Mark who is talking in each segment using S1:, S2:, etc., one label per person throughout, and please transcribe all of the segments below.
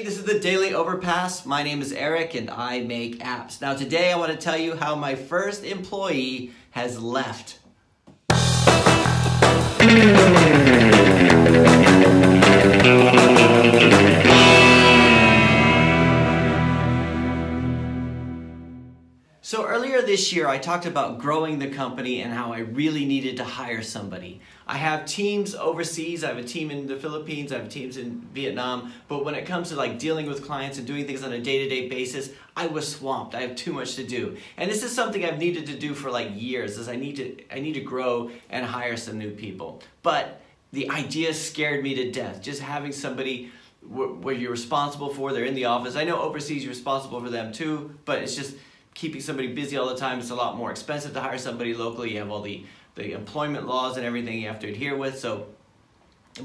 S1: Hey, this is the Daily Overpass. My name is Eric and I make apps. Now today I want to tell you how my first employee has left. So earlier this year, I talked about growing the company and how I really needed to hire somebody. I have teams overseas. I have a team in the Philippines. I have teams in Vietnam. But when it comes to like dealing with clients and doing things on a day-to-day basis, I was swamped. I have too much to do. And this is something I've needed to do for like years, is I need to grow and hire some new people. But the idea scared me to death. Just having somebody where you're responsible for, they're in the office. I know overseas you're responsible for them too, but it's just keeping somebody busy all the time. It's a lot more expensive to hire somebody locally. You have all the employment laws and everything you have to adhere with. So,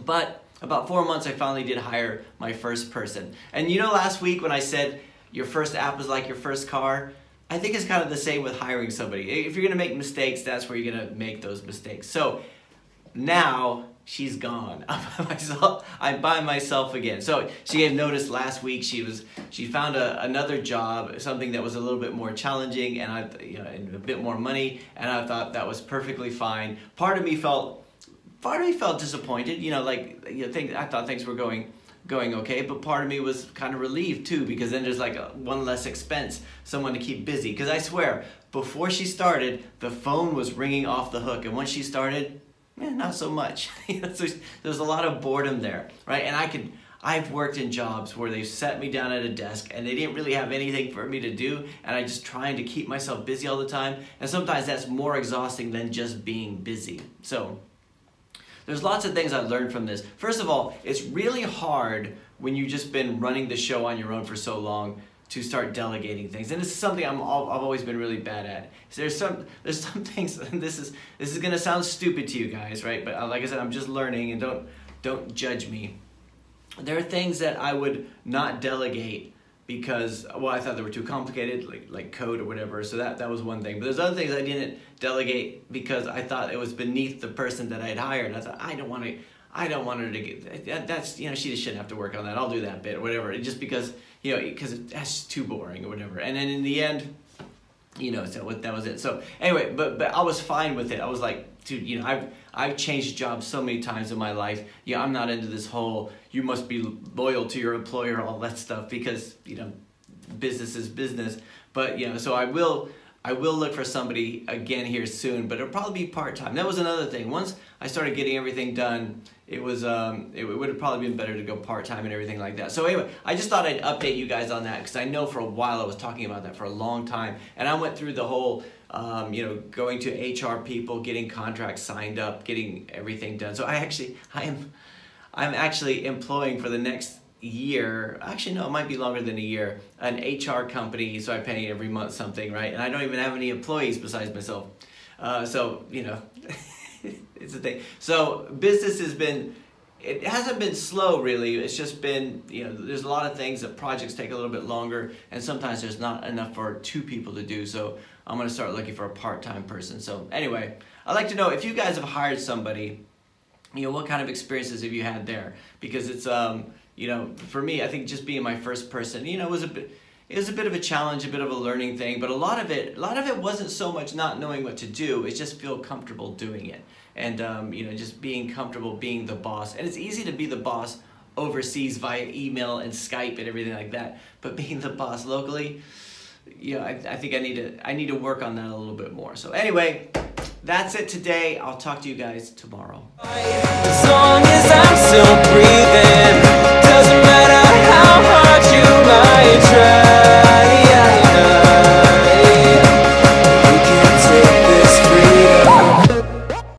S1: but about 4 months I finally did hire my first person. And you know, last week when I said your first app is like your first car, I think it's kind of the same with hiring somebody. If you're gonna make mistakes, that's where you're gonna make those mistakes. So now she's gone. I'm by myself again. So she gave notice last week. She found another job, something that was a little bit more challenging and and a bit more money, and I thought that was perfectly fine. Part of me felt disappointed. I thought things were going okay, but part of me was kind of relieved too, because then there's like one less expense, someone to keep busy. Because I swear, before she started, the phone was ringing off the hook, and once she started, not so much. There's a lot of boredom there, right? And I've worked in jobs where they've set me down at a desk and they didn't really have anything for me to do, and I just trying to keep myself busy all the time. And sometimes that's more exhausting than just being busy. So there's lots of things I learned from this. First of all, it's really hard when you've just been running the show on your own for so long to start delegating things, and this is something I've always been really bad at. So there's some things, and this is gonna sound stupid to you guys, right? But like I said, I'm just learning, and don't judge me. There are things that I would not delegate because, well, I thought they were too complicated, like code or whatever. So that was one thing. But there's other things I didn't delegate because I thought it was beneath the person that I had hired. I thought I don't want her to get that's, she just shouldn't have to work on that. I'll do that bit or whatever. It just because that's too boring or whatever. And then in the end, so that was it. So anyway, but I was fine with it. I was like, dude, I've changed jobs so many times in my life. I'm not into this whole you must be loyal to your employer, all that stuff, because business is business. But so I will look for somebody again here soon, but it'll probably be part-time. That was another thing. Once I started getting everything done, it would have probably been better to go part-time and everything like that. So anyway, I just thought I'd update you guys on that, because I know for a while I was talking about that for a long time, and I went through the whole going to HR people, getting contracts signed up, getting everything done. So I'm actually employing for the next year, actually no, it might be longer than a year, an HR company, so I pay every month something, right? And I don't even have any employees besides myself. So it's a thing. So business it hasn't been slow really. It's just been, there's a lot of things that projects take a little bit longer, and sometimes there's not enough for 2 people to do. So I'm gonna start looking for a part-time person. So anyway, I'd like to know if you guys have hired somebody, what kind of experiences have you had there? Because it's, for me, I think just being my first person, it was a bit of a challenge, a bit of a learning thing, but a lot of it wasn't so much not knowing what to do. It's just feel comfortable doing it. And, just being comfortable being the boss. And it's easy to be the boss overseas via email and Skype and everything like that. But being the boss locally, I think I need to work on that a little bit more. So anyway, that's it today. I'll talk to you guys tomorrow. As long as I'm still breathing.